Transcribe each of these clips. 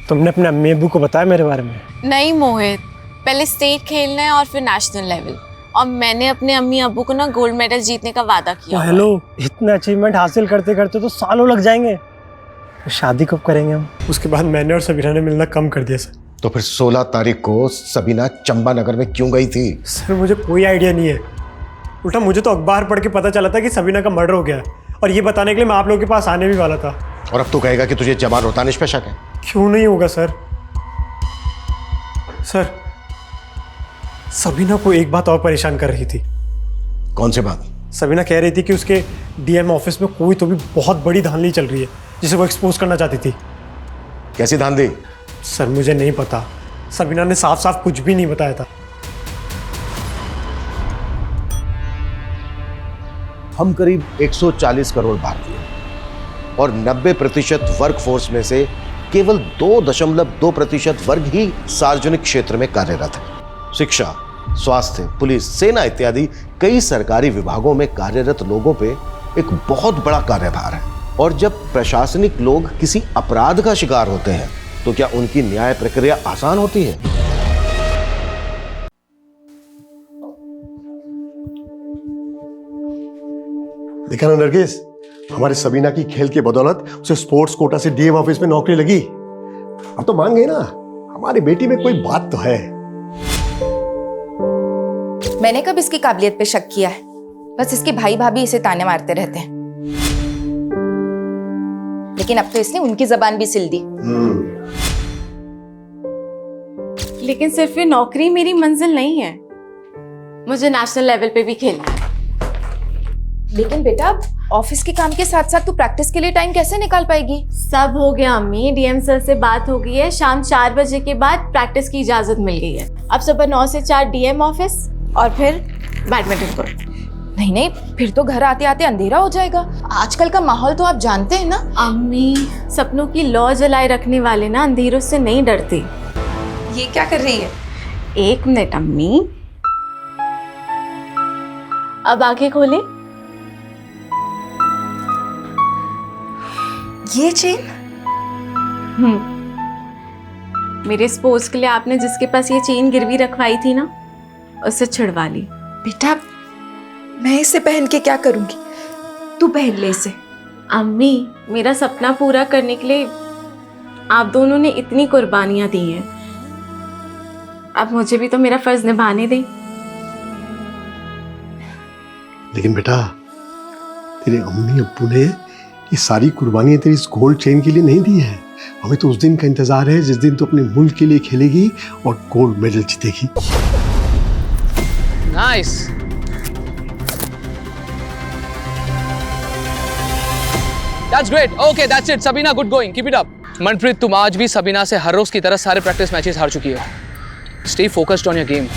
तुमने अपने अम्मी अब्बू को बताया मेरे बारे में? नहीं मोहित, पहले स्टेट खेलना है और फिर नेशनल लेवल। और मैंने अपने अम्मी अब्बू को ना गोल्ड मेडल जीतने का वादा किया। हेलो, इतने अचीवमेंट हासिल करते करते तो सालों लग जाएंगे। तो शादी कब करेंगे हम? उसके बाद मैंने और सबीना ने मिलना कम कर दिया सर। तो फिर 16 तारीख को सबीना चंबा नगर में क्यों गई थी? सर मुझे कोई आइडिया नहीं है। उल्टा मुझे तो अखबार पढ़ के पता चला था कि सबीना का मर्डर हो गया है, और ये बताने के लिए मैं आप लोगों के पास आने भी वाला था। और अब तू कहेगा कि तुझे जबान रोतानिश पे शक है? क्यों नहीं होगा सर। सर, सबीना को एक बात और परेशान कर रही थी। कौन सी बात? सबीना कह रही थी कि उसके डीएम ऑफिस में कोई तो भी बहुत बड़ी धांधली चल रही है जिसे वो एक्सपोज करना चाहती थी। कैसी धांधली? सर मुझे नहीं पता, सबीना ने साफ साफ कुछ भी नहीं बताया था। हम करीब 140 करोड़ भारतीय और 90% वर्क फोर्स में से केवल 2.2% वर्ग ही सार्वजनिक क्षेत्र में कार्यरत है। शिक्षा, स्वास्थ्य, पुलिस, सेना इत्यादि कई सरकारी विभागों में कार्यरत लोगों पे एक बहुत बड़ा कार्यभार है। और जब प्रशासनिक लोग किसी अपराध का शिकार होते हैं तो क्या उनकी न्याय प्रक्रिया आसान होती है? देखा ना नरगिस, हमारे सबीना की खेल की बदौलत उसे स्पोर्ट्स कोटा से डीएम ऑफिस में नौकरी लगी। अब तो मान गए ना, हमारी बेटी में कोई बात तो है। मैंने कब इसकी काबिलियत पे शक किया है? बस इसके भाई भाभी इसे ताने मारते रहते हैं। लेकिन अब तो इसने उनकी जबान भी सिल दी। लेकिन सिर्फ ये नौकरी मेरी मंजिल नहीं है, मुझे नेशनल लेवल पे भी खेलना है। लेकिन बेटा, ऑफिस के काम के साथ साथ तू प्रैक्टिस के लिए टाइम कैसे निकाल पाएगी? सब हो गया अम्मी, डीएम सर से बात हो गई है। शाम 4 बजे के बाद प्रैक्टिस की इजाजत मिल गई है। अब सुबह 9 से 4 डीएम ऑफिस और फिर बैडमिंटन कोर्ट। नहीं नहीं, फिर तो घर आते आते अंधेरा हो जाएगा। आजकल का माहौल तो आप जानते हैं ना। अम्मी, सपनों की लौ जलाए रखने वाले ना अंधेरों से नहीं डरते। ये क्या कर रही है? 1 मिनट अम्मी, अब आंखें खोले। ये चेन? मेरे स्पोर्ट्स के लिए आपने जिसके पास ये चेन गिरवी रखवाई थी ना, उससे छुड़वा ली। बेटा, मैं इसे पहन के क्या करूंगी? तू पहन ले इसे। अम्मी, मेरा सपना पूरा करने के लिए आप दोनों ने इतनी कुर्बानियां दी हैं, अब मुझे भी तो मेरा फर्ज निभाने दें। लेकिन बेटा, तेरे अम्मी अब्बू ने ये सारी कुर्बानियां तेरी इस गोल्ड चेन के लिए नहीं दी है। हमें तो उस दिन का इंतजार है जिस दिन तू अपने मुल्क के लिए खेलेगी और गोल्ड मेडल जीतेगी। Nice. That's great. Okay, that's it. Sabina, good going. Keep it up. Manpreet, तुम आज भी सबीना से हर रोज की तरह सारे प्रैक्टिस मैचेस हार चुकी हो। Stay focused on your game.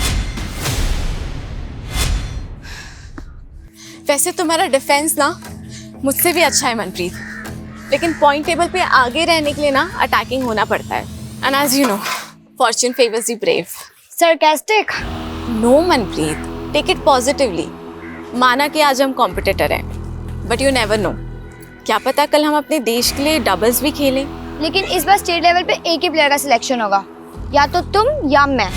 वैसे तुम्हारा डिफेंस ना मुझसे भी अच्छा है मनप्रीत, लेकिन पॉइंट टेबल पे आगे रहने के लिए ना अटैकिंग होना पड़ता है। And as you know, fortune favours the brave. Sarcastic? No Manpreet, take it positively. माना कि आज हम कॉम्पिटिटर हैं, बट यू नेवर नो, क्या पता कल हम अपने देश के लिए डबल्स भी खेलें। लेकिन इस बार स्टेट लेवल पे एक ही प्लेयर का सिलेक्शन होगा, या तो तुम या मैं।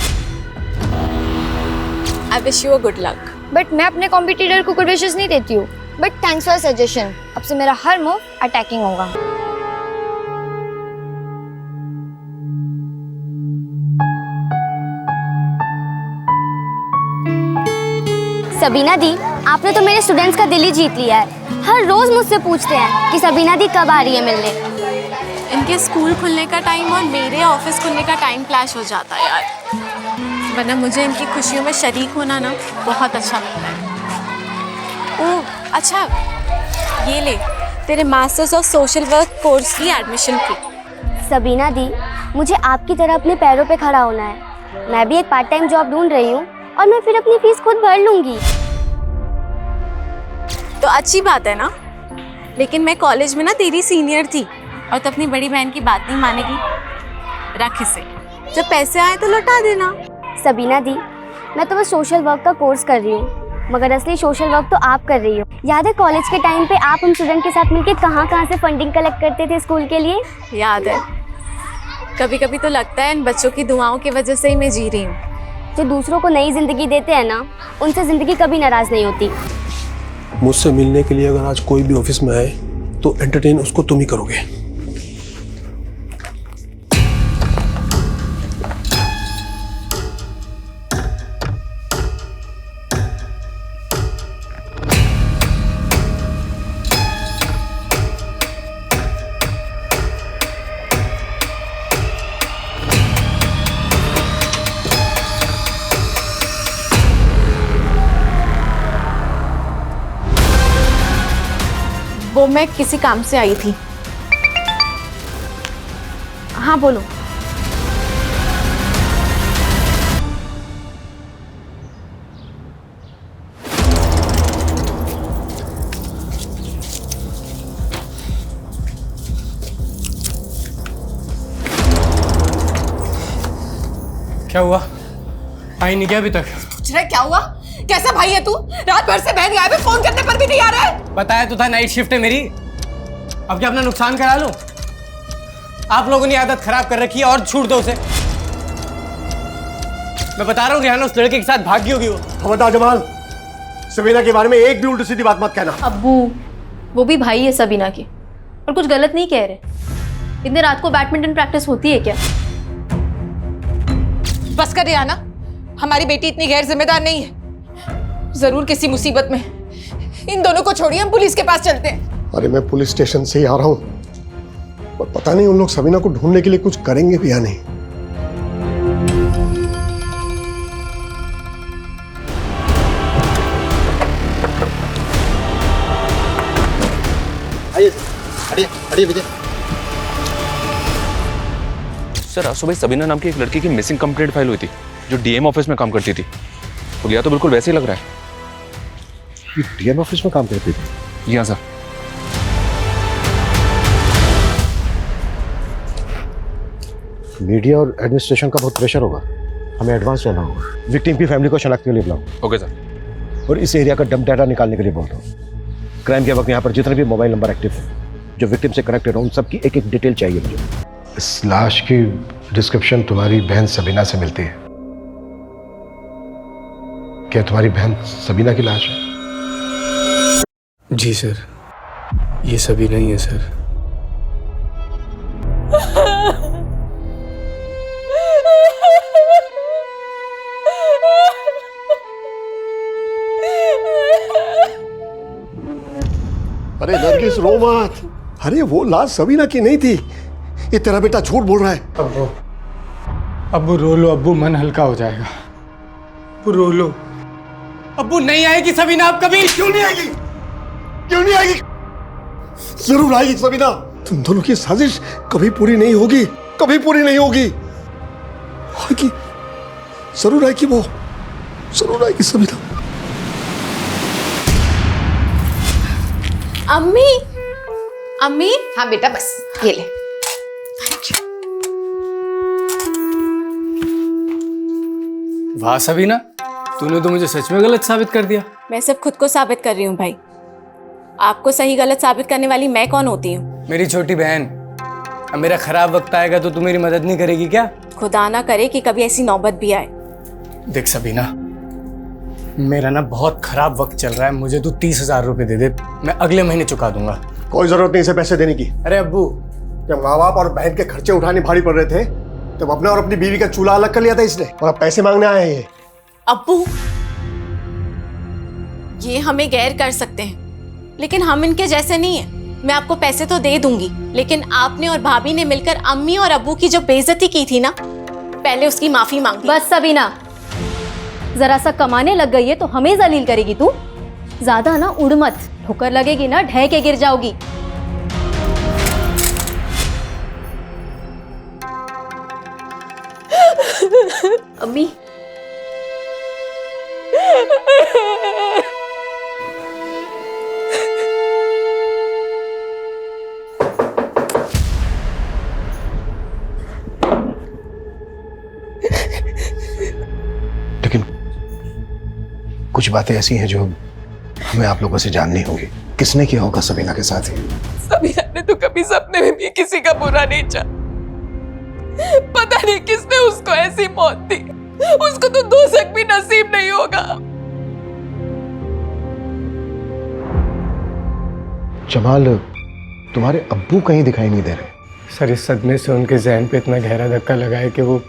I wish you a good luck. But मैं अपने कॉम्पिटिटर को गुड विशेस नहीं देती हूँ। But thanks for suggestion. अब से मेरा हर मूव अटैकिंग होगा। सबीना दी, आपने तो मेरे स्टूडेंट्स का दिल ही जीत लिया है। हर रोज मुझसे पूछते हैं कि सबीना दी कब आ रही है मिलने। इनके स्कूल खुलने का टाइम और मेरे ऑफिस खुलने का टाइम क्लैश हो जाता है यार, वरना मुझे इनकी खुशियों में शरीक होना ना बहुत अच्छा लगता है। ओह अच्छा, ये ले तेरे masters of social work course की एडमिशन फी। सबीना दी, मुझे आपकी तरह अपने पैरों पे खड़ा होना है। मैं भी एक पार्ट टाइम जॉब ढूंढ रही हूँ और मैं फिर अपनी फीस खुद भर लूंगी। तो अच्छी बात है ना, लेकिन मैं कॉलेज में ना तेरी सीनियर थी और तो अपनी बड़ी बहन की बात नहीं मानेगी। रख इसे, जब पैसे आए तो लौटा देना। सबीना दी, मैं तो बस सोशल वर्क का कोर्स कर रही हूँ, मगर असली सोशल वर्क तो आप कर रही हो। याद है कॉलेज के टाइम पे आप हम स्टूडेंट के साथ मिलकर कहाँ से फंडिंग कलेक्ट करते थे स्कूल के लिए? याद है। कभी कभी तो लगता है इन बच्चों की दुआओं की वजह से ही मैं जी रही हूँ। जो दूसरों को नई जिंदगी देते हैं ना, उनसे जिंदगी कभी नाराज नहीं होती। मुझसे मिलने के लिए अगर आज कोई भी ऑफिस में आए तो एंटरटेन उसको तुम ही करोगे। वो मैं किसी काम से आई थी। हाँ बोलो। क्या हुआ? आई नहीं क्या अभी तक? पूछ रहा है क्या हुआ? कैसा भाई है तू? रात भर से बहन गायब है, फोन करने पर भी नहीं आ रहा है। बताया तो था नाइट शिफ्ट है मेरी। अब क्या अपना नुकसान करा लूं? आप लोगों ने आदत खराब कर रखी है और छूट दो उसे। मैं बता रहा हूँ रिहाना उस लड़के के साथ भागी होगी वो। खबरदार जमाल, सबीना के बारे में एक भी उल्टी सीधी बात मत कहना। अब्बू, वो भी भाई है सबीना के और कुछ गलत नहीं कह रहे। इतने रात को बैडमिंटन प्रैक्टिस होती है क्या? बस कर रिहाना, हमारी बेटी इतनी गैर जिम्मेदार नहीं है। जरूर किसी मुसीबत में। इन दोनों को छोड़िए, हम पुलिस के पास चलते हैं। अरे मैं पुलिस स्टेशन से ही आ रहा हूँ, पर पता नहीं उन लोग सबीना को ढूंढने के लिए कुछ करेंगे भी या नहीं। हटिए विजय। सर आज सुबह सबीना नाम की एक लड़की की मिसिंग कंप्लेंट फाइल हुई थी जो डीएम ऑफिस में काम करती थी। खुलिया तो बिल्कुल वैसे ही लग रहा है। ये डीएम ऑफिस में काम करती थी? जी हाँ सर। मीडिया और एडमिनिस्ट्रेशन का बहुत प्रेशर होगा, हमें एडवांस रहना होगा। विक्टिम की फैमिली को शनाख्त के लिए बुलाओ। Okay sir. और इस एरिया का डंप डाटा निकालने के लिए बोल दो। क्राइम के वक्त यहाँ पर जितने भी मोबाइल नंबर एक्टिव हैं जो विक्टिम से कनेक्टेड हो, उन सबकी एक एक डिटेल चाहिए मुझे। इस लाश की डिस्क्रिप्शन तुम्हारी बहन सबीना से मिलती है। क्या तुम्हारी बहन सबीना की लाश है? जी सर, ये सभी नहीं है सर। अरे नरगिस रो मत। अरे वो लाश सबीना की नहीं थी। ये तेरा बेटा झूठ बोल रहा है। अब्बू रो लो अब्बू, मन हल्का हो जाएगा। अब्बू रो लो। अब्बू नहीं आएगी सबीना अब कभी। क्यों नहीं आएगी? क्यों नहीं आएगी? जरूर आएगी सबीना। तुम दोनों की साजिश कभी पूरी नहीं होगी, कभी पूरी नहीं होगी। आएगी, जरूर आएगी, वो जरूर आएगी सबीना। अम्मी, अम्मी। हाँ बेटा, बस ये ले। वाह सबीना, तूने तो मुझे सच में गलत साबित कर दिया। मैं सिर्फ खुद को साबित कर रही हूँ भाई। आपको सही गलत साबित करने वाली मैं कौन होती हूँ? मेरी छोटी बहन, अब मेरा खराब वक्त आएगा तो तू मेरी मदद नहीं करेगी क्या? खुदा ना करे कि कभी ऐसी नौबत भी आए। देख सबीना, मेरा ना बहुत खराब वक्त चल रहा है। मुझे तू 30,000 रुपए दे दे, मैं अगले महीने चुका दूंगा। कोई जरूरत नहीं इसे पैसे देने की। अरे अब्बू, जब माँ बाप और बहन के खर्चे उठाने भारी पड़ रहे थे तब अपना और अपनी बीवी का चूल्हा अलग कर लिया था इसने, और अब पैसे मांगने आए हैं ये। अब्बू, ये हमें गैर कर सकते हैं लेकिन हम इनके जैसे नहीं हैं। मैं आपको पैसे तो दे दूंगी, लेकिन आपने और भाभी ने मिलकर अम्मी और अब्बू की जो बेइज्जती की थी ना, पहले उसकी माफी मांगी। बस सबीना, जरा सा कमाने लग गई है तो हमें जलील करेगी तू। ज्यादा ना उड़ मत, ठोकर लगेगी ना ढह के गिर जाओगी। अम्मी, लेकिन कुछ बातें ऐसी हैं जो हमें आप लोगों से जाननी होगी। किसने किया होगा सबीना के साथ ही? सबीना ने तो कभी सपने में भी किसी का बुरा नहीं चाहा। नहीं किसने उसको ऐसी मौत दी। उसको तो दोजख भी नसीब नहीं होगा। जमाल, तुम्हारे अब्बू कहीं दिखाई नहीं दे रहे। सर इस सदमे से उनके जहन पे इतना गहरा धक्का लगा है कि वो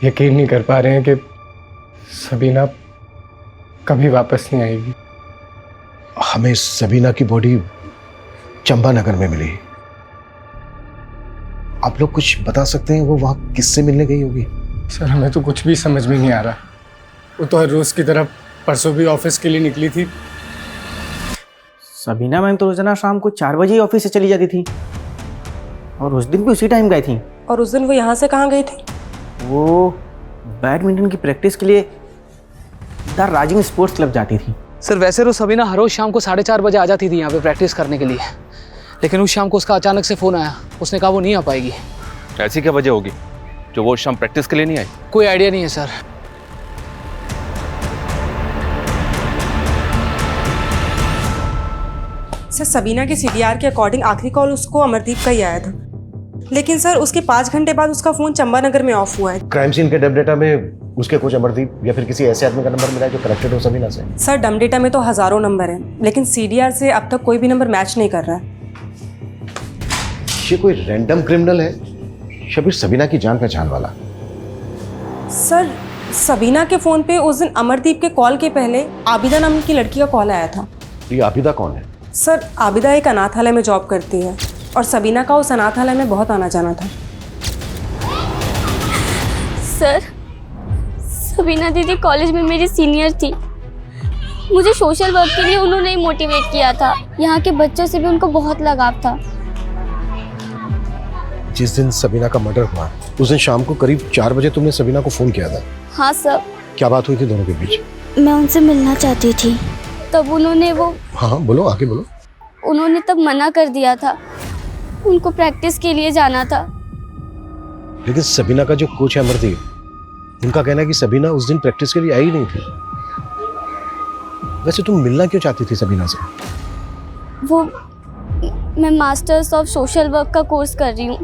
यकीन नहीं कर पा रहे हैं कि सबीना कभी वापस नहीं आएगी। हमें सबीना की बॉडी चंपानगर में मिली। आप लोग कुछ बता सकते हैं वो वहां किससे मिलने गई होगी? सर हमें तो कुछ भी समझ में नहीं आ रहा। वो तो हर रोज की तरह परसों भी ऑफिस के लिए निकली थी। सबीना मैम तो रोजाना शाम को 4 बजे ही ऑफिस से चली जाती थी और उस दिन भी उसी टाइम गई थी। और उस दिन वो यहाँ से कहाँ गई थी? वो बैडमिंटन की प्रैक्टिस के लिए द राजिंग स्पोर्ट्स क्लब जाती थी। सर वैसे तो सबीना हर रोज शाम को 4:30 बजे आ जाती थी यहाँ पे प्रैक्टिस करने के लिए, लेकिन उस शाम को उसका अचानक से फ़ोन आया। उसने कहा वो नहीं आ पाएगी। ऐसी क्या वजह होगी जो वो शाम प्रैक्टिस के लिए नहीं आई? कोई आइडिया नहीं है सर। सर सबीना के सीडीआर के अकॉर्डिंग आखिरी कॉल उसको अमरदीप का ही आया था, लेकिन सर उसके 5 घंटे बाद उसका फ़ोन चंपानगर में ऑफ हुआ है। क्राइम सीन के डब डेटा में उसके कुछ अमरदीप या फिर किसी ऐसे आदमी का नंबर मिला है जो कनेक्टेड हो सबीना से? सर डम डेटा में तो हज़ारों नंबर हैं, लेकिन सीडीआर से अब तक कोई भी नंबर मैच नहीं कर रहा है। ये कोई रैंडम क्रिमिनल है, शबीर सबीना की जान पहचान वाला? सर सबीना के फ़ोन पे उस दिन अमरदीप के कॉल के पहले आबिदा नाम की लड़की का कॉल आया था। ये आबिदा कौन है? सर आबिदा एक अनाथालय में जॉब करती है और सबीना का उस अनाथालय में बहुत आना जाना था। सर सबीना दीदी कॉलेज में मेरी सीनियर थी। मुझे सोशल वर्क के लिए उन्होंने ही मोटिवेट किया था। यहाँ के बच्चों से भी उनको बहुत लगाव था। जिस दिन सबीना का मर्डर हुआ उस दिन शाम को करीब 4 बजे तुमने सबीना को फोन किया था? हाँ सर। क्या बात हुई थी दोनों के बीच? मैं उनसे मिलना चाहती थी, तब उन्होंने हाँ बोलो, आगे बोलो। उन्होंने तब मना कर दिया था। उनको प्रैक्टिस के लिए जाना था। लेकिन सबीना का जो कोच है अमरदीप, उनका कहना है कि सबीना उस दिन प्रैक्टिस के लिए आई नहीं थी। वैसे तुम मिलना क्यों चाहती थी सबीना से? वो मैं मास्टर्स ऑफ सोशल वर्क का कोर्स कर रही हूँ।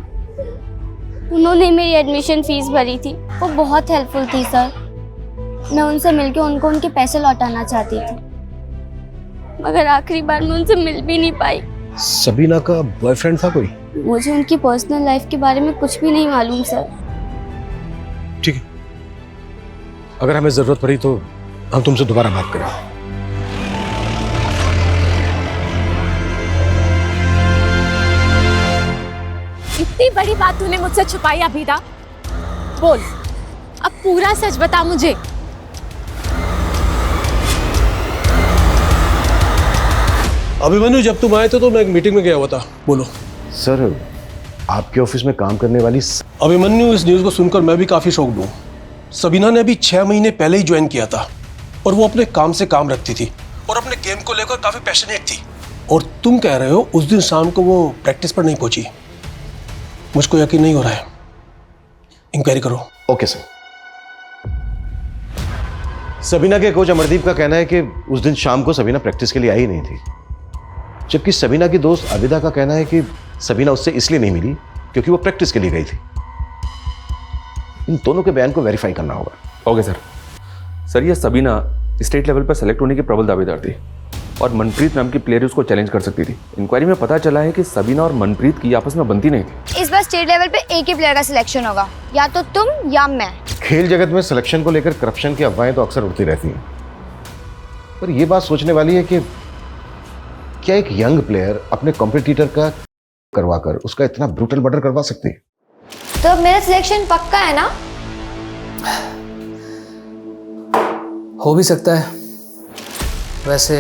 उन्होंने मेरी एडमिशन फीस भरी थी। वो बहुत हेल्पफुल थी सर। मैं उनसे मिलके उनको उनके पैसे लौटाना चाहती थी, मगर आखिरी बार मैं उनसे मिल भी नहीं पाई। सबीना का बॉयफ्रेंड था कोई? मुझे उनकी पर्सनल लाइफ के बारे में कुछ भी नहीं मालूम सर। ठीक है, अगर हमें जरूरत पड़ी तो हम तुमसे दोबारा बात करें। इतनी बड़ी बात तूने मुझसे छुपाई आबिदा। बोल, अब पूरा सच बता मुझे। अभिमन्यु जब तुम आए थे तो मैं एक मीटिंग में गया हुआ था। बोलो। सर आपके ऑफिस में काम करने वाली अभिमन्यु, इस न्यूज़ को सुनकर मैं भी काफ़ी शॉक्ड हूँ। सबीना ने अभी 6 महीने पहले ही ज्वाइन किया था और वो अपने काम से काम रखती थी और अपने गेम को लेकर काफ़ी पैशनेट थी। और तुम कह रहे हो उस दिन शाम को वो प्रैक्टिस पर नहीं पहुंची। मुझको यकीन नहीं हो रहा है। इंक्वायरी करो। Okay sir. सबीना के कोच अमरदीप का कहना है कि उस दिन शाम को सबीना प्रैक्टिस के लिए आई नहीं थी, जबकि सबीना की दोस्त आबिदा का कहना है कि सबीना उससे इसलिए नहीं मिली क्योंकि वो प्रैक्टिस के लिए गई थी। इन दोनों के बयान को वेरीफाई करना होगा। Okay sir. सर ये सबीना स्टेट लेवल पर सेलेक्ट होने की प्रबल दावेदार थी और मनप्रीत नाम की प्लेयर उसको चैलेंज कर सकती थी। इंक्वायरी में पता चला है कि सबीना और मनप्रीत की आपस में बनती नहीं थी। इस बार स्टेट लेवल पे एक ही प्लेयर का सिलेक्शन होगा, या तो तुम या मैं। खेल जगत में सिलेक्शन को लेकर करप्शन की अफवाहें तो अक्सर उड़ती रहती हैं, पर यह बात सोचने वाली है कि क्या एक यंग प्लेयर अपने कॉम्पिटिटर का करवाकर उसका इतना ब्रूटल मर्डर करवा सकती है? तो मेरा सिलेक्शन पक्का है ना? हो भी सकता है। वैसे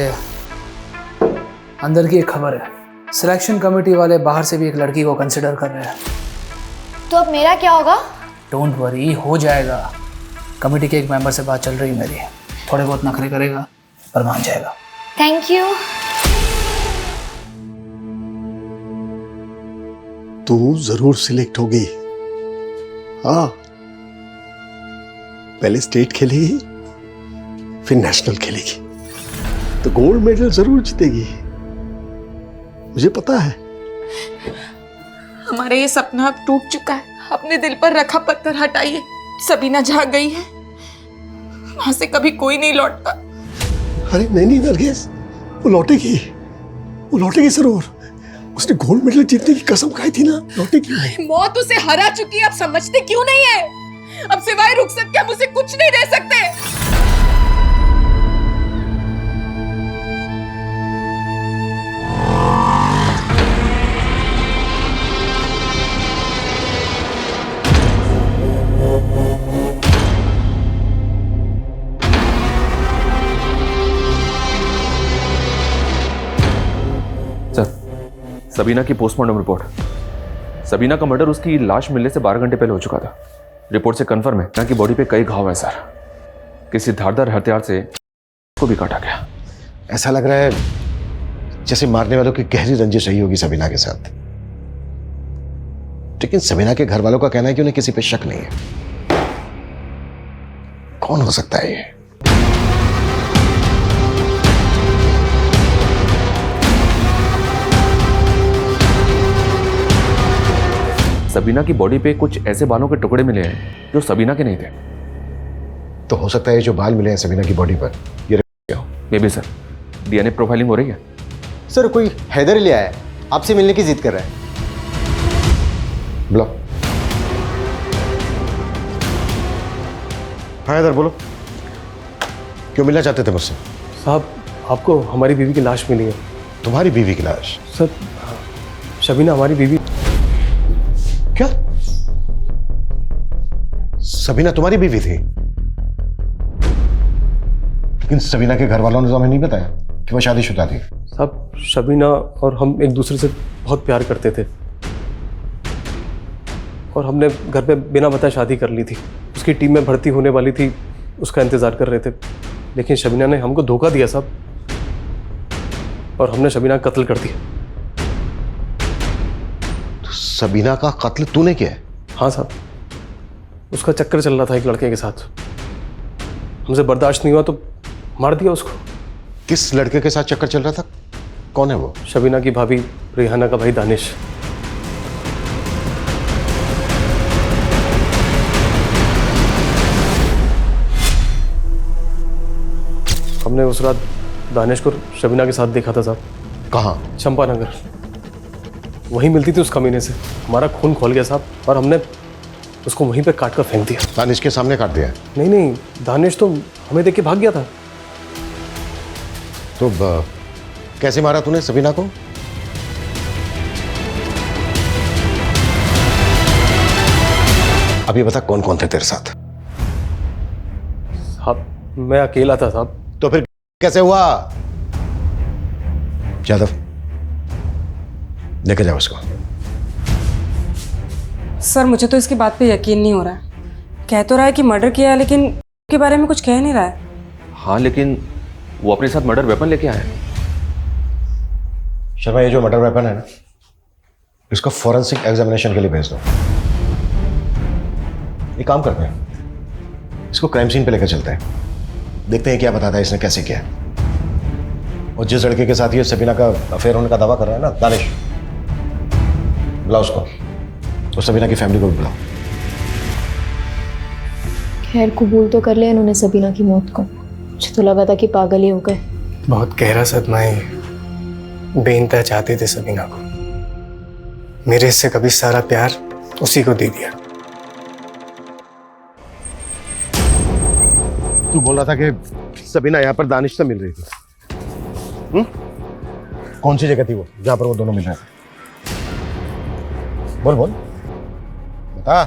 अंदर की एक खबर है, सिलेक्शन कमेटी वाले बाहर से भी एक लड़की को कंसिडर कर रहे हैं। तो अब मेरा क्या होगा? डोंट वरी, हो जाएगा। कमेटी के एक मेंबर से बात चल रही है मेरी। थोड़े बहुत नखरे करेगा पर मान जाएगा। Thank you. तू जरूर सिलेक्ट होगी। हाँ, पहले स्टेट खेलेगी फिर नेशनल खेलेगी तो गोल्ड मेडल जरूर जीतेगी, मुझे पता है। हमारा ये सपना अब टूट चुका है। अपने दिल पर रखा पत्थर हटाइए। सबीना जहाँ गई है वहां से कभी कोई नहीं लौटता। अरे नहीं नरगिस, वो लौटेगी जरूर। उसने गोल्ड मेडल जीतने की कसम खाई थी ना, लौटेगी। मौत उसे हरा चुकी है, अब समझते क्यों नहीं है? अब सिवाय रुखसत के हम उसे कुछ नहीं दे सकते। सबीना की पोस्टमार्टम रिपोर्ट। सबीना का मर्डर उसकी लाश मिलने से 12 घंटे पहले हो चुका था। रिपोर्ट से कंफर्म है ना कि बॉडी पे कई घाव है सर। किसी धारदार हथियार से को भी काटा गया। ऐसा लग रहा है जैसे मारने वालों की गहरी रंजिश रही होगी सबीना के साथ। लेकिन सबीना के घर वालों का कहना है कि उन्हें किसी पे शक नहीं है। कौन हो सकता है ये? सबीना की बॉडी पे कुछ ऐसे बालों के टुकड़े मिले हैं जो सबीना के नहीं थे। तो हो सकता है जो बाल मिले हैं सबीना की बॉडी पर ये may be sir. DNA profiling हो रही है सर। कोई हैदर लिया है, आपसे मिलने की जिद कर रहा है। बुलाओ। हाँ हैदर बोलो, क्यों मिलना चाहते थे मुझसे? साहब, आपको हमारी बीवी की लाश मिली है। तुम्हारी बीवी की लाश? सर, शबीना हमारी बीवी। क्या सबीना तुम्हारी बीवी थी? लेकिन सबीना के घर वालों ने तो हमें नहीं बताया कि वह शादीशुदा थी। साहब, शबीना और हम एक दूसरे से बहुत प्यार करते थे और हमने घर पे बिना बताए शादी कर ली थी। उसकी टीम में भर्ती होने वाली थी, उसका इंतज़ार कर रहे थे। लेकिन शबीना ने हमको धोखा दिया साहब, और हमने शबीना का कत्ल कर दिया। तो सबीना का कत्ल तूने किया है? हाँ साहब, उसका चक्कर चल रहा था एक लड़के के साथ। हमसे बर्दाश्त नहीं हुआ तो मार दिया उसको। किस लड़के के साथ चक्कर चल रहा था? कौन है वो? शबीना की भाभी रेहाना का भाई दानिश। हमने उस रात दानिश को शबीना के साथ देखा था साहब। कहाँ? चंपानगर। वहीं मिलती थी उस कमीने से। हमारा खून खोल गया साहब, और हमने उसको वहीं पे काट कर फेंक दिया। दानिश के सामने काट दिया? नहीं, दानिश तो हमें देख के भाग गया था। तो कैसे मारा तूने सबीना को? अभी बता कौन कौन थे तेरे साथ? साहब, मैं अकेला था साहब। तो फिर कैसे हुआ? यादव, लेके जाओ उसको। सर, मुझे तो इसकी बात पे यकीन नहीं हो रहा है। कह तो रहा है कि मर्डर किया है, लेकिन उसके बारे में कुछ कह नहीं रहा है। हाँ, लेकिन वो अपने साथ मर्डर वेपन लेके आया है। शर्मा, ये जो मर्डर वेपन है ना, इसको फॉरेंसिक एग्जामिनेशन के लिए भेज दो। एक काम करते हैं, इसको क्राइम सीन पे लेकर चलते हैं, देखते हैं क्या बताता है इसने कैसे किया। और जिस लड़के के साथ ये सबीना का अफेयर होने का दावा कर रहा है ना, दानिश, बुलाओ उसको, और सबीना की फैमिली को भी बुलाओ। खैर, कबूल तो कर लिया इन्होंने सबीना की मौत को। मुझे तो लगा था कि पागल ही हो गए। बहुत गहरा सदमा है। बेइंतहा चाहते थे सबीना को। मेरे से कभी सारा प्यार उसी को दे दिया। तू बोल रहा था कि सबीना यहाँ पर दानिश से मिल रही थी। कौन सी जगह थी वो जहां पर वो दोनों मिल रहे थे? बोल बोल, बता।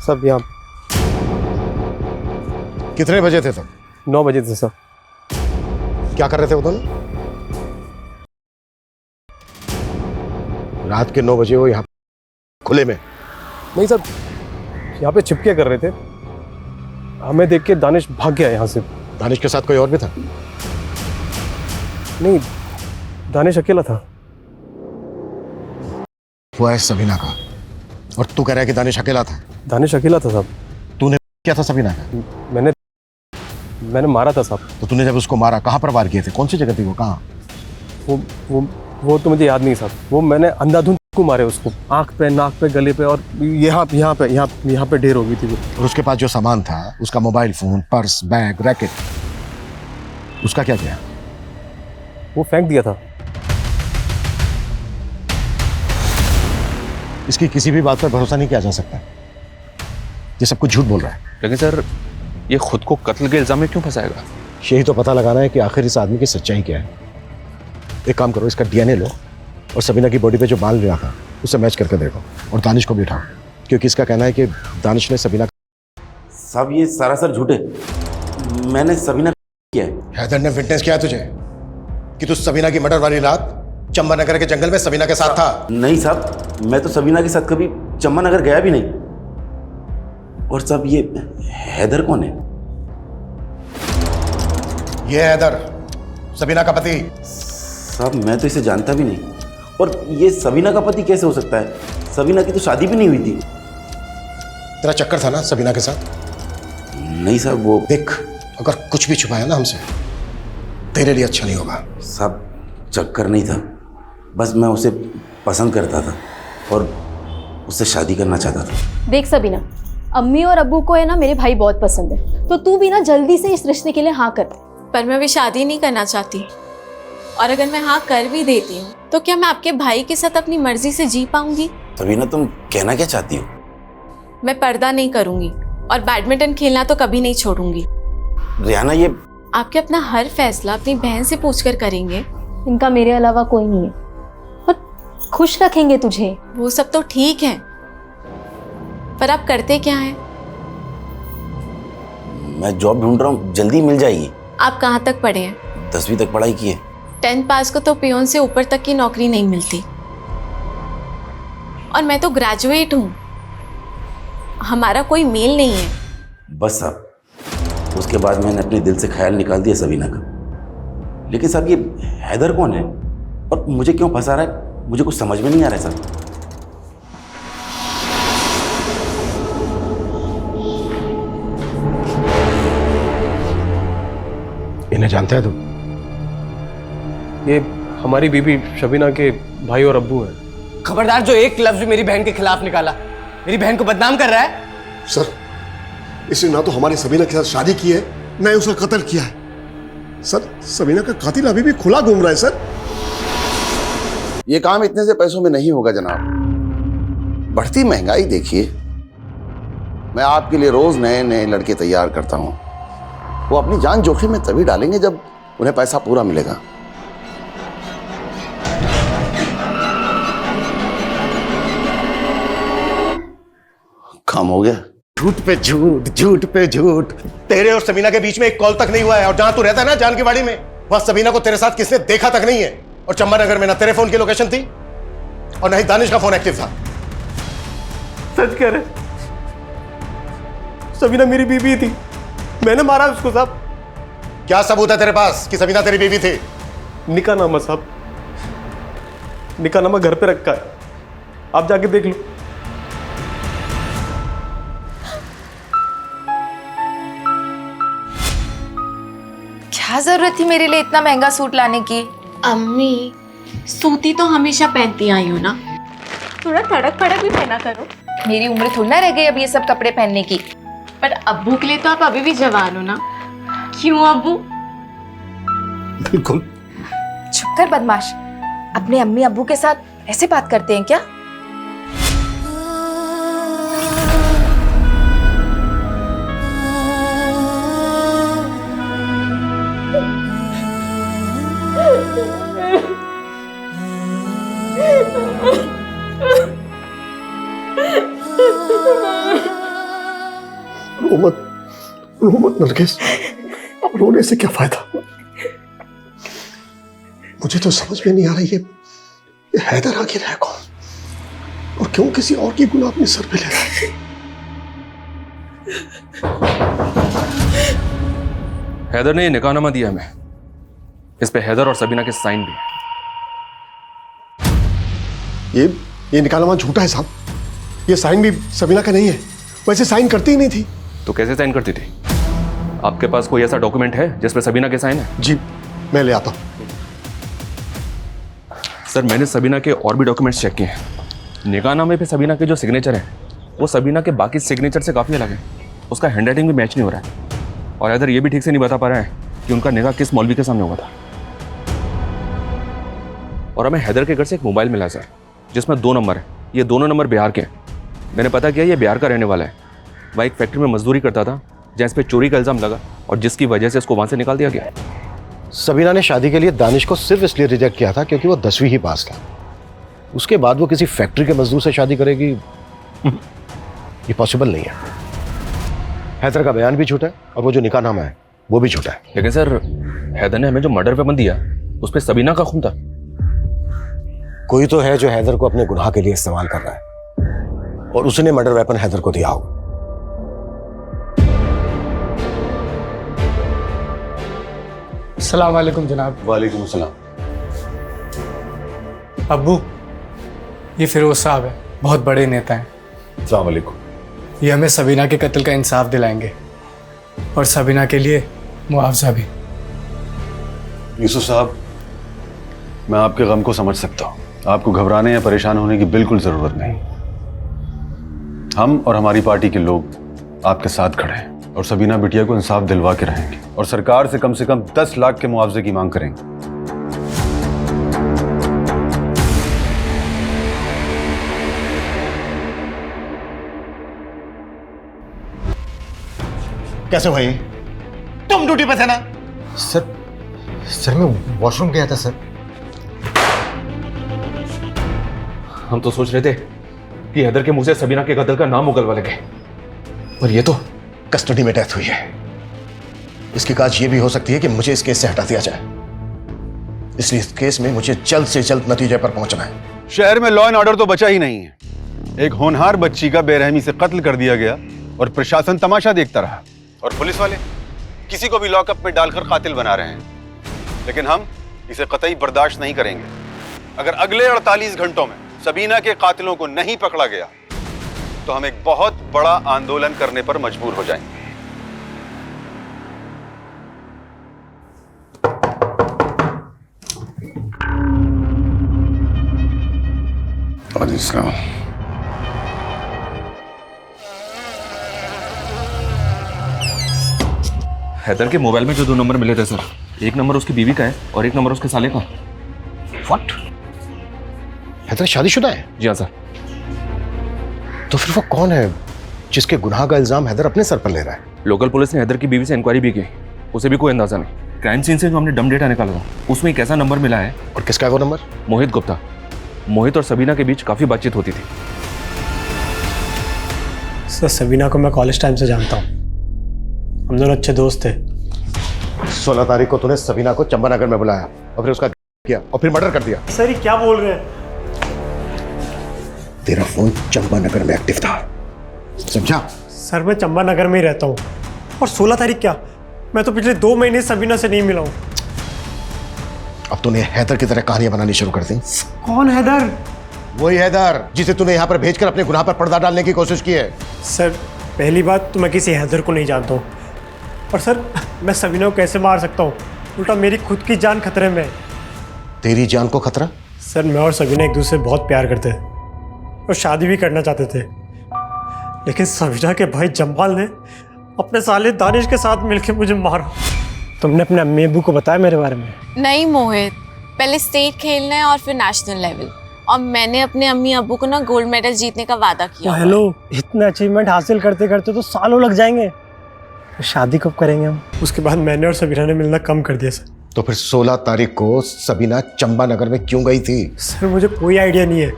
सब यहाँ। कितने बजे थे तुम? 9 बजे थे सर। क्या कर रहे थे वो दोनों? रात के 9 बजे वो यहाँ खुले में? नहीं सर, यहाँ पे छिपके कर रहे थे। हमें देख के दानिश भाग गया यहाँ से। दानिश के साथ कोई और भी था? नहीं, दानिश अकेला था। हुआ है सबीना का, और तू कह रहा है कि दानिश अकेला था? दानिश अकेला था साहब। तूने क्या था सबीना का? मैंने मारा था साहब। तो तूने जब उसको मारा कहाँ पर वार किए थे, कौन सी जगह थी वो, कहाँ? वो तो मुझे याद नहीं साहब। वो मैंने अंधाधुंध को मारे उसको, आंख पे, नाक पे, गले पे और यहाँ पे ढेर हो गई थी वो। और उसके पास जो सामान था, उसका mobile phone, purse, bag, racket, उसका क्या किया? वो फेंक दिया था। इसकी किसी भी बात पर भरोसा नहीं किया जा सकता, ये सब कुछ झूठ बोल रहा है। लेकिन सर ये खुद को कत्ल के इल्जाम में क्यों फंसाएगा? यही तो पता लगाना है कि आखिर इस आदमी की सच्चाई क्या है। एक काम करो, इसका डीएनए लो और सबीना की बॉडी पे जो बाल मिला था उससे मैच करके देखो, और दानिश को भी उठाओ, क्योंकि इसका कहना है कि दानिश ने सबीना। साहब ये सरासर झूठे, मैंने सबीना किया है। हैदर ने विटनेस किया तुझे कि तू सबीना की मर्डर वाली रात चंबा के जंगल में सबीना के साथ था? नहीं साहब, मैं तो सबीना के साथ कभी चंबा नगर गया भी नहीं। और साहब ये हैदर कौन है? ये हैदर सबीना का पति। साहब मैं तो इसे जानता भी नहीं, और ये सबीना का पति कैसे हो सकता है? सबीना की तो शादी भी नहीं हुई थी। तेरा चक्कर था ना सबीना के साथ? नहीं साहब, वो देख, अगर कुछ भी छुपाया ना हमसे, तेरे लिए अच्छा नहीं होगा। साहब चक्कर नहीं था, बस मैं उसे पसंद करता था और उससे शादी करना चाहता था। देख सबीना, अम्मी और अब्बू को है ना मेरे भाई बहुत पसंद है, तो तू भी ना जल्दी से इस रिश्ते के लिए हाँ कर। पर मैं भी शादी नहीं करना चाहती, और अगर मैं हाँ कर भी देती हूँ तो क्या मैं आपके भाई के साथ अपनी मर्जी से जी पाऊंगी? सबीना तुम कहना क्या चाहती हो? मैं पर्दा नहीं करूंगी और बैडमिंटन खेलना तो कभी नहीं छोड़ूंगी। रियाना ये आपके अपना हर फैसला अपनी बहन से पूछकर करेंगे। इनका मेरे अलावा कोई नहीं है, और खुश रखेंगे तुझे। वो सब तो ठीक है, पर आप करते क्या हैं? मैं जॉब ढूंढ रहा हूँ, जल्दी मिल जाएगी। आप कहाँ तक पढ़े हैं? 10वीं तक पढ़ाई की है। 10th पास को तो पियोन से ऊपर तक की नौकरी नहीं मिलती, और मैं तो ग्रेजुएट हूँ। हमारा कोई मेल नहीं है। बस साहब, उसके बाद मैंने अपने दिल से ख्याल निकाल दिया सबीना का। लेकिन साहब ये हैदर कौन है और मुझे क्यों फंसा रहा है, मुझे कुछ समझ में नहीं आ रहा है साहब। इन्हें जानते हैं तुम? ये हमारी बीबी शबीना के भाई और अब्बू हैं। खबरदार, जो एक लफ्ज मेरी बहन के खिलाफ निकाला, मेरी बहन को बदनाम कर रहा है। सर, इसने ना तो हमारी सबीना के साथ शादी की है, ना ही उसका कत्ल किया है। सर, सबीना का कातिल अभी भी खुला घूम रहा है सर। ये काम इतने से पैसों में नहीं होगा जनाब। बढ़ती महंगाई देखिए, मैं आपके लिए रोज नए नए लड़के तैयार करता हूं। वो अपनी जान जोखिम में तभी डालेंगे जब उन्हें पैसा पूरा मिलेगा। काम हो गया। झूठ पे झूठ, झूठ पे झूठ। तेरे और सबीना के बीच में एक कॉल तक नहीं हुआ है, और जहां तू रहता है ना जान की बाड़ी में, वहां सबीना को तेरे साथ किसने देखा तक नहीं है। और चंबा नगर में ना तेरे फोन की लोकेशन थी और ना ही दानिश का फोन एक्टिव था। सच कह रहे, सबीना मेरी बीबी थी, मैंने मारा उसको साहब। क्या सबूत है तेरे पास कि सबीना तेरी बीबी थी? निकाहनामा साहब, निकाहनामा घर पे रखा है, आप जाके देख लो। क्या जरूरत थी मेरे लिए इतना महंगा सूट लाने की? अम्मी, सूती तो हमेशा पहनती आई हो ना, थोड़ा तड़क फड़क भी पहना करो। मेरी उम्र थोड़ी ना रह गई अब ये सब कपड़े पहनने की। पर अब्बू के लिए तो आप अभी भी जवान हो ना। क्यों अब्बू? बिल्कुल। चुप कर बदमाश, अपने अम्मी अब्बू के साथ ऐसे बात करते हैं क्या? रो मत नरगिस, रोने से क्या फायदा? मुझे तो समझ में नहीं आ रहा ये हैदर आखिर है कौन, और क्यों किसी और की गुनाह अपने सर पे ले रहा है? हैदर ने ये निकाहनामा दिया हमें, इस पे हैदर और सबीना के साइन भी हैं। ये निकाहनामा झूठा है साहब, ये साइन भी सबीना का नहीं है, वैसे साइन करती ही नहीं थी। तो कैसे साइन करती थी? आपके पास कोई ऐसा डॉक्यूमेंट है जिस पर सबीना के साइन है? जी मैं ले आता हूँ। सर मैंने सबीना के और भी डॉक्यूमेंट्स चेक किए हैं। निकाहनामे पे सबीना के जो सिग्नेचर है वो सबीना के बाकी सिग्नेचर से काफ़ी अलग है। उसका हैंडराइटिंग भी मैच नहीं हो रहा है और इधर ये भी ठीक से नहीं बता पा रहा है कि उनका निकाह किस मौलवी के सामने हुआ था। और हमें हैदर के घर से एक मोबाइल मिला सर जिसमें 2 नंबर है। ये दोनों नंबर बिहार के हैं। मैंने पता किया ये बिहार का रहने वाला है। वह एक फैक्ट्री में मजदूरी करता था जहाँ इस पर चोरी का इल्ज़ाम लगा और जिसकी वजह से इसको वहाँ से निकाल दिया गया। सबीना ने शादी के लिए दानिश को सिर्फ इसलिए रिजेक्ट किया था क्योंकि वो 10वीं ही पास था। उसके बाद वो किसी फैक्ट्री के मजदूर से शादी करेगी, ये पॉसिबल नहीं है। हैदर का बयान भी झूठा है और वो जो निकाहनामा है वो भी झूठा है। लेकिन सर हैदर ने हमें जो मर्डर वेपन दिया उस पर सबीना का खून था। कोई तो है जो हैदर को अपने गुनाह के लिए इस्तेमाल कर रहा है और उसने मर्डर वेपन हैदर को दिया होगा। अस्सलाम वालेकुम जनाब। वालेकुम अस्सलाम। अब्बू, ये फिरोज साहब है, बहुत बड़े नेता हैं। अस्सलाम वालेकुम। ये हमें सबीना के कत्ल का इंसाफ दिलाएंगे और सबीना के लिए मुआवजा भी। यूसुफ साहब, मैं आपके गम को समझ सकता हूँ। आपको घबराने या परेशान होने की बिल्कुल ज़रूरत नहीं। हम और हमारी पार्टी के लोग आपके साथ खड़े हैं और सबीना बिटिया को इंसाफ दिलवा के रहेंगे और सरकार से कम 10 लाख के मुआवजे की मांग करेंगे। कैसे भाई? तुम ड्यूटी पे थे ना? सर मैं वॉशरूम गया था सर। हम तो सोच रहे थे कि हैदर के मुंह से सबीना के कत्ल का नाम उगलवा लगे, पर ये तो कस्टडी में डेथ हुई है। इसकी काज ये भी हो सकती है कि मुझे इस केस से हटा दिया जाए, इसलिए इस केस में मुझे जल्द से जल्द नतीजे पर पहुंचना है। शहर में लॉ एंड ऑर्डर तो बचा ही नहीं है। एक होनहार बच्ची का बेरहमी से कत्ल कर दिया गया और प्रशासन तमाशा देखता रहा और पुलिस वाले किसी को भी लॉकअप में डालकर कातिल बना रहे हैं। लेकिन हम इसे कतई बर्दाश्त नहीं करेंगे। अगर अगले 48 घंटों में सबीना के कातिलों को नहीं पकड़ा गया तो हम एक बहुत बड़ा आंदोलन करने पर मजबूर हो जाएंगे। वालेकुम। हैदर के मोबाइल में जो 2 नंबर मिले थे सर, एक नंबर उसकी बीवी का है और एक नंबर उसके साले का। व्हाट? हैदर शादीशुदा है? जी हाँ सर। तो फिर वो कौन है जिसके गुनाह का इल्जाम हैदर अपने सर पर ले रहा है? लोकल पुलिस ने हैदर की बीवी से इंक्वायरी भी की, उसे भी कोई अंदाजा नहीं। क्राइम सीन से जो हमने डम डेटा निकाला था उसमें एक ऐसा नंबर मिला है। और किसका है वो नंबर? मोहित गुप्ता। मोहित और सबीना के बीच काफी बातचीत होती थी। सर सबीना को मैं कॉलेज टाइम से जानता हूँ, हम दोनों अच्छे दोस्त थे। 16 तारीख को तूने सबीना को चंपानगर में बुलाया और फिर उसका किया और फिर मर्डर कर दिया। सर ये क्या बोल रहे हैं? तेरा फोन चंपानगर में एक्टिव था, समझा? सर मैं चंपानगर में ही रहता हूँ। और 16 तारीख क्या, मैं तो पिछले 2 महीने सबीना से नहीं मिला हूँ। अब तूने हैदर की तरह कहानियां बनानी शुरू कर दी। कौन हैदर? वही हैदर जिसे तूने यहाँ पर भेजकर अपने गुनाह पर पर्दा डालने की कोशिश की है। सर पहली बात तो मैं किसी हैदर को नहीं जानता हूँ, और सर मैं सबीना को कैसे मार सकता हूँ? उल्टा मेरी खुद की जान खतरे में है। तेरी जान को खतरा? सर मैं और सबीना एक दूसरे से बहुत प्यार करते हैं और शादी भी करना चाहते थे, लेकिन सबीना के भाई जम्बाल ने अपने साले दानिश के साथ मिलकर मुझे मारा। तुमने अपने अम्मी अब्बू को बताया मेरे बारे में? नहीं मोहित, पहले स्टेट खेलना है और फिर नेशनल लेवल, और मैंने अपने अम्मी अब्बू को ना गोल्ड मेडल जीतने का वादा किया। हेलो, इतना अचीवमेंट हासिल करते करते तो सालों लग जाएंगे। शादी कब करेंगे हम? उसके बाद मैंने और सबीना ने मिलना कम कर दिया सर। तो फिर 16 तारीख को सबीना चंपानगर में क्यों गई थी? सर मुझे कोई आइडिया नहीं है,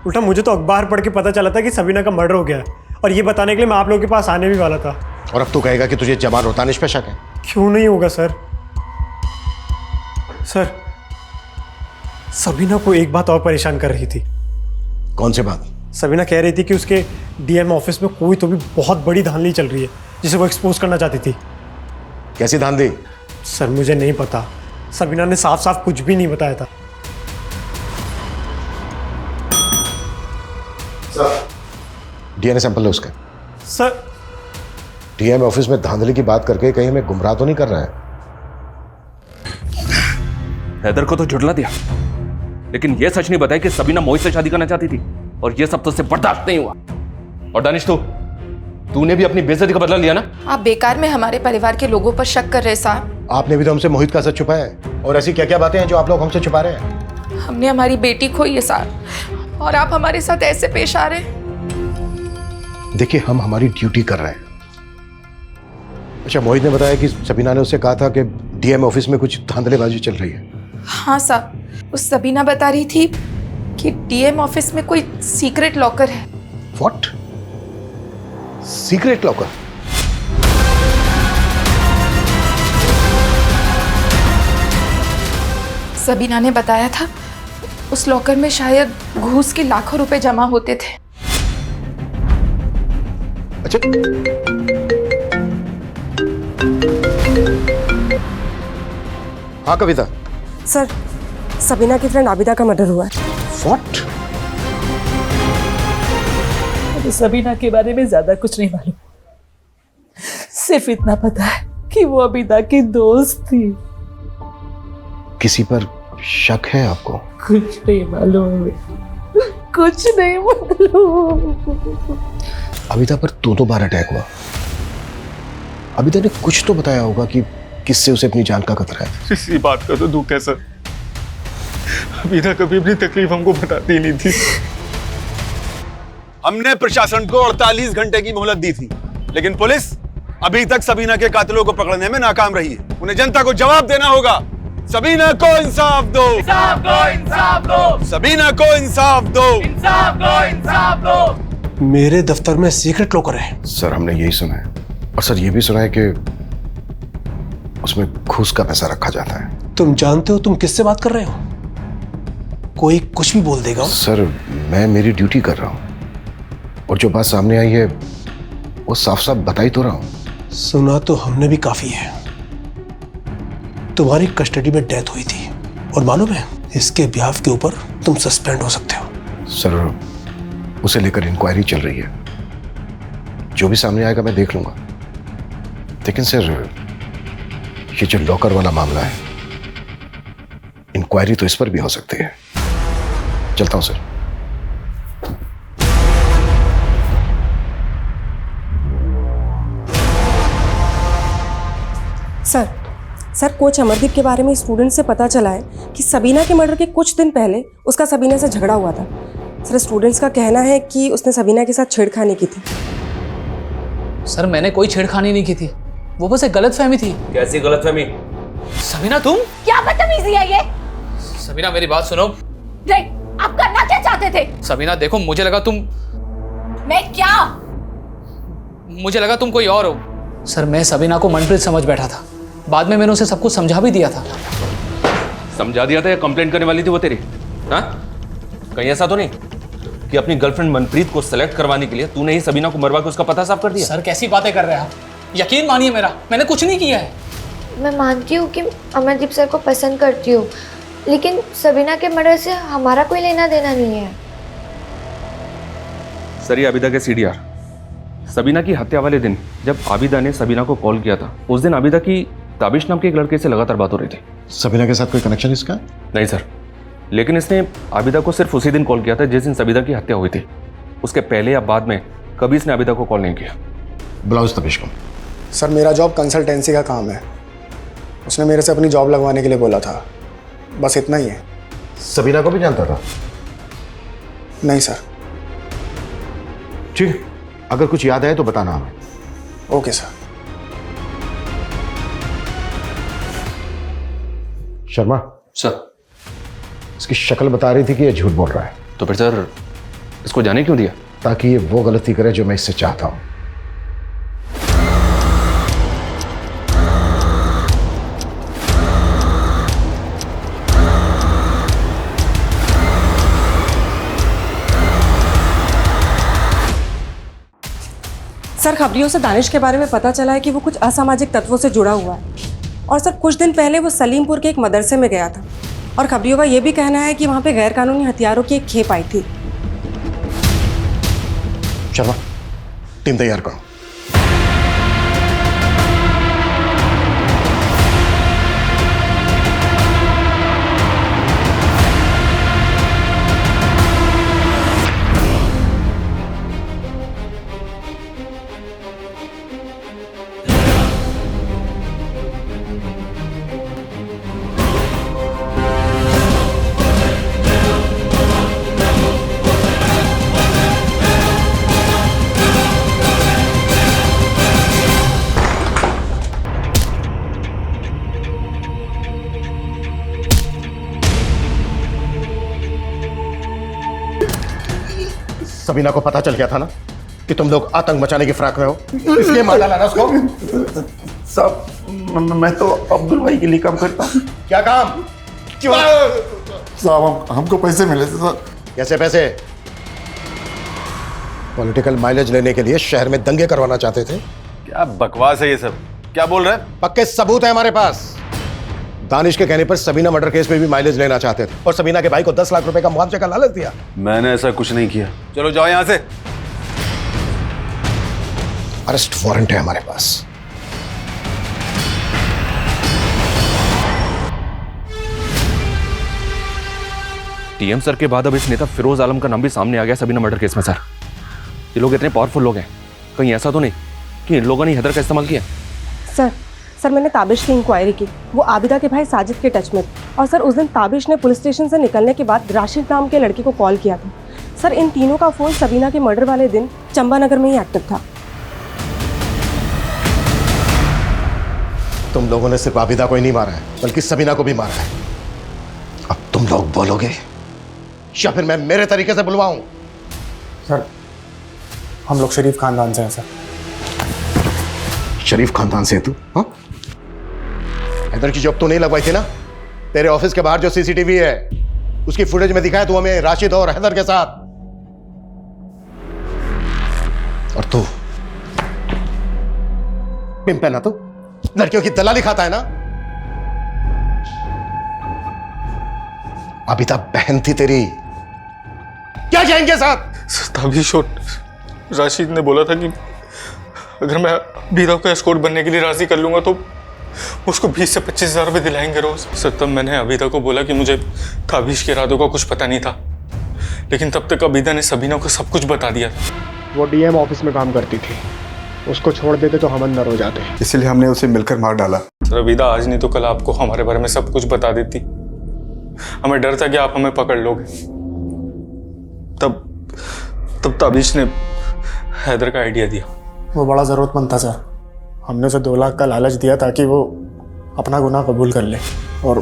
उल्टा मुझे तो अखबार पढ़ के पता चला था कि सबीना का मर्डर हो गया है, और ये बताने के लिए मैं आप लोगों के पास आने भी वाला था। और अब तू कहेगा कि तुझे जमाल और दानिश पे शक है? क्यों नहीं होगा सर। सर सबीना को एक बात और परेशान कर रही थी। कौन सी बात? सबीना कह रही थी कि उसके डीएम ऑफिस में कोई तो भी बहुत बड़ी धांधली चल रही है जिसे वो एक्सपोज करना चाहती थी। कैसी धांधली? सर मुझे नहीं पता, सबीना ने साफ साफ कुछ भी नहीं बताया था। सर डीएनए सैंपल लो उसका। सर डीएम ऑफिस में धांधली की बात करके कहीं हमें गुमराह तो नहीं कर रहा है? हैदर को तो झुठला दिया, लेकिन यह सच नहीं बताया कि सबीना मोहित से शादी करना चाहती थी, और यह सब तुझसे बर्दाश्त नहीं हुआ। और दानिश, तूने भी अपनी बेइज्जती का बदला लिया ना? आप बेकार में हमारे परिवार के लोगों पर शक कर रहे साहब। आपने भी तो हमसे मोहित का सच छुपाया है, और ऐसी क्या क्या बातें हैं जो आप लोग हमसे छुपा रहे हैं? हमने हमारी बेटी खोई है साहब, और आप हमारे साथ ऐसे पेश आ रहे हैं। देखिए, हम हमारी ड्यूटी कर रहे हैं। अच्छा, मोहित ने बताया कि सबीना ने उससे कहा था कि डीएम ऑफिस में कुछ धांधलेबाजी चल रही है। हाँ साहब, उस सबीना बता रही थी कि डीएम ऑफिस में कोई सीक्रेट लॉकर है। व्हाट? Secret locker? सबीना ने बताया था उस लॉकर में शायद घूस के लाखों रुपए जमा होते थे। अच्छा, हाँ कविता। सर, सबीना की फ्रेंड आबिदा का मर्डर हुआ है। व्हाट? सबीना के बारे में ज्यादा कुछ नहीं मालूम, सिर्फ इतना पता है कि वो आबिदा की दोस्त थी। किसी पर शक है आपको? कुछ नहीं मालूम, कुछ नहीं मालूम। अबिदा पर दो बार अटैक हुआ। अबिदा ने कुछ तो बताया होगा कि किससे उसे अपनी जान का खतरा है। इसी बात का तो दुख है सर, अबिदा कभी अपनी तकलीफ हमको बताती नहीं थी। हमने प्रशासन को 48 घंटे की मोहलत दी थी, लेकिन पुलिस अभी तक सबीना के कातिलों को पकड़ने में नाकाम रही है। उन्हें जनता को जवाब देना होगा। सबीना को इंसाफ दो, इंसाफ दो, इंसाफ दो, सबीना को इंसाफ दो, इंसाफ दो, इंसाफ दो। मेरे दफ्तर में सीक्रेट लॉकर है। सर, हमने यही सुना है, और सर ये भी सुना है कि उसमें घूस का पैसा रखा जाता है। तुम जानते हो तुम किससे बात कर रहे हो? कोई कुछ भी बोल देगा। सर, मैं मेरी ड्यूटी कर रहा हूं, और जो बात सामने आई है वो साफ साफ बता ही तो रहा हूं। सुना तो हमने भी काफी है। तुम्हारी कस्टडी में डेथ हुई थी, और मालूम है इसके बिहाफ के ऊपर तुम सस्पेंड हो सकते हो। सर, उसे लेकर इंक्वायरी चल रही है, जो भी सामने आएगा मैं देख लूंगा। लेकिन सर, ये जो लॉकर वाला मामला है, इंक्वायरी तो इस पर भी हो सकती है। चलता हूं सर। सर, कोच अमरदीप के बारे में स्टूडेंट से पता चला है कि सबीना के मर्डर के कुछ दिन पहले उसका सबीना से झगड़ा हुआ था। सर, स्टूडेंट्स का कहना है कि उसने सबीना के साथ छेड़खानी की थी। सर, मैंने कोई छेड़खानी नहीं की थी, वो बस एक गलतफहमी थी। कैसी गलतफहमी? सबीना, तुम क्या बदतमीजी है ये? सबीना, मेरी बात सुनो। आप करना क्या चाहते थे? सबीना, देखो, मुझे लगा तुम कोई और हो। सर, मैं सबीना को मनप्रीत समझ बैठा था। बाद में मैंने उसे सब कुछ समझा भी दिया था। समझा दिया था या कंप्लेंट करने वाली थी वो तेरी? हाँ, कहीं ऐसा तो नहीं कि अपनी गर्लफ्रेंड मनप्रीत को सेलेक्ट करवाने के लिए तूने ही सबीना को मरवा के उसका पता साफ कर दिया? सर, कैसी बातें कर रहे हैं आप? यकीन मानिए मेरा, मैंने कुछ नहीं किया है। मैं मानती हूँ कि अमरदीप सर को पसंद करती हूँ, लेकिन सबीना के मर्डर से हमारा कोई लेना देना नहीं है। सर, ये आबिदा के सीडीआर। सबीना की हत्या वाले दिन जब आबिदा ने सबीना को कॉल किया था, उस दिन आबिदा की ताबिश नाम के एक लड़के से लगातार बात हो रही थी। सबीना के साथ कोई कनेक्शन इसका? नहीं सर, लेकिन इसने आबिदा को सिर्फ उसी दिन कॉल किया था जिस दिन सबीना की हत्या हुई थी। उसके पहले या बाद में कभी इसने आबिदा को कॉल नहीं किया। बुलाओ इस तबिश को। सर, मेरा जॉब कंसल्टेंसी का काम है। उसने मेरे से अपनी जॉब लगवाने के लिए बोला था, बस इतना ही है। सबीना को भी जानता था? नहीं सर। ठीक, अगर कुछ याद आए तो बताना हमें। Okay sir. शर्मा सर, इसकी शक्ल बता रही थी कि ये झूठ बोल रहा है। तो फिर सर इसको जाने क्यों दिया? ताकि ये वो गलती करे जो मैं इससे चाहता हूं। सर, खबरियों से दानिश के बारे में पता चला है कि वो कुछ असामाजिक तत्वों से जुड़ा हुआ है, और सर कुछ दिन पहले वो सलीमपुर के एक मदरसे में गया था, और खबरियों का ये भी कहना है कि वहाँ पे गैरकानूनी हथियारों की एक खेप आई थी। शर्मा, टीम तैयार करो। सबीना को पता चल गया था ना कि तुम लोग आतंक मचाने की फिराक में हो, इसलिए मार डाला ना उसको। साहब मैं तो अब्दुल भाई के लिए काम करता हूँ। क्या काम? साहब हमको पैसे मिले थे सर। कैसे पैसे? पॉलिटिकल माइलेज लेने के लिए शहर में दंगे करवाना चाहते थे। क्या बकवास है ये सब, क्या बोल रहे हैं? पक्के सबूत है हमारे पास। दानिश के कहने पर सबीना मर्डर केस में भी माइलेज लेना चाहते थे और सबीना के भाई को 10 लाख रुपए का मुआवजे का लालच दिया। मैंने ऐसा कुछ नहीं किया। चलो जाओ यहां से। अरेस्ट वारंट है हमारे पास। टीएम सर के बाद अब इस नेता फिरोज आलम का नाम भी सामने आ गया सबीना मर्डर केस में। सर ये लोग इतने पावरफुल लोग हैं, कहीं ऐसा तो नहीं कि इन लोगों ने हैदर का इस्तेमाल किया? सर मैंने ताबिश की इंक्वायरी की, वो आबिदा के भाई साजिद के टच में। और सर उस दिन ताबिश ने पुलिस स्टेशन से निकलने के बाद राशिद नाम के लड़के को कॉल किया था। सर इन तीनों का फोन सबीना के मर्डर वाले दिन चंबानगर में ही एक्टिव था। तुम लोगों ने सिर्फ आबिदा को ही नहीं मारा है, बल्कि सबीना को भी मारा है। अब तुम लोग बोलोगे या फिर मैं मेरे तरीके से बुलवाऊं? सर हम लोग शरीफ खानदान से हैं सर। शरीफ खानदान से तू? हाँ, हैदर की जॉब तो नहीं लगवाई थी ना? तेरे ऑफिस के बाहर जो सीसीटीवी है उसकी फुटेज में दिखाया तू हमें राशिद और हैदर के साथ। और तू पिंप है ना, तू लड़कियों की दलाली खाता है ना? अबिता बहन थी तेरी, क्या जाएंगे साथ? ताबिश और राशिद ने बोला था कि अगर मैं अबीदा को एस्कॉर्ट बनने के लिए राजी कर लूंगा तो उसको 20 से 25 हज़ार रुपये दिलाएंगे रोज। सर तब मैंने अबीदा को बोला कि मुझे ताबिश के इरादों का कुछ पता नहीं था, लेकिन तब तक अबीदा ने सबीना को सब कुछ बता दिया था। वो डीएम ऑफिस में काम करती थी, उसको छोड़ देते तो हम अंदर हो जाते, इसलिए हमने उसे मिलकर मार डाला। सर अबीदा आज नहीं तो कल आपको हमारे बारे में सब कुछ बता देती। हमें डर था कि आप हमें पकड़ लोगे। तब ताबिश ने हैदर का आइडिया दिया। वो बड़ा ज़रूरतमंद था सर, हमने उसे 2 लाख का लालच दिया ताकि वो अपना गुनाह कबूल कर ले, और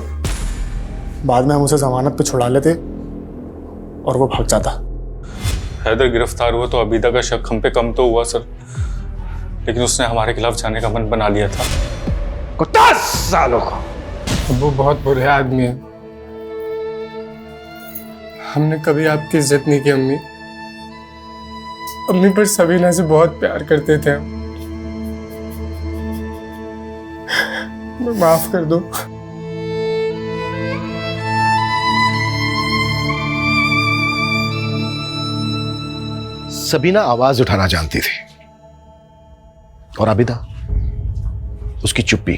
बाद में हम उसे जमानत पे छुड़ा लेते और वो भाग जाता। हैदर गिरफ्तार हुआ तो अबीदा का शक हम पे कम तो हुआ सर, लेकिन उसने हमारे खिलाफ जाने का मन बना लिया था। 10 सालों का। वो बहुत बुरे आदमी है। हमने कभी आपकी इज्जत नहीं की अम्मी। अम्मी पर सबीना से बहुत प्यार करते थे हम। माफ कर दो। सबीना आवाज उठाना जानती थी और आबिदा उसकी चुप्पी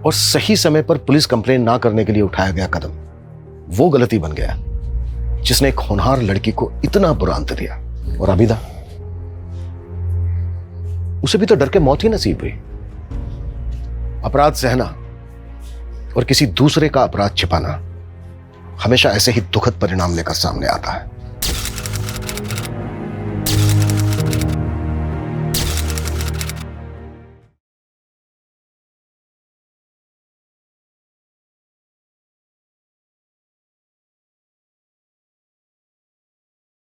और सही समय पर पुलिस कंप्लेंट ना करने के लिए उठाया गया कदम वो गलती बन गया जिसने एक होनहार लड़की को इतना बुरा अंत दिया। और आबिदा, उसे भी तो डर के मौत ही नसीब हुई। अपराध सहना और किसी दूसरे का अपराध छिपाना हमेशा ऐसे ही दुखद परिणाम लेकर सामने आता है।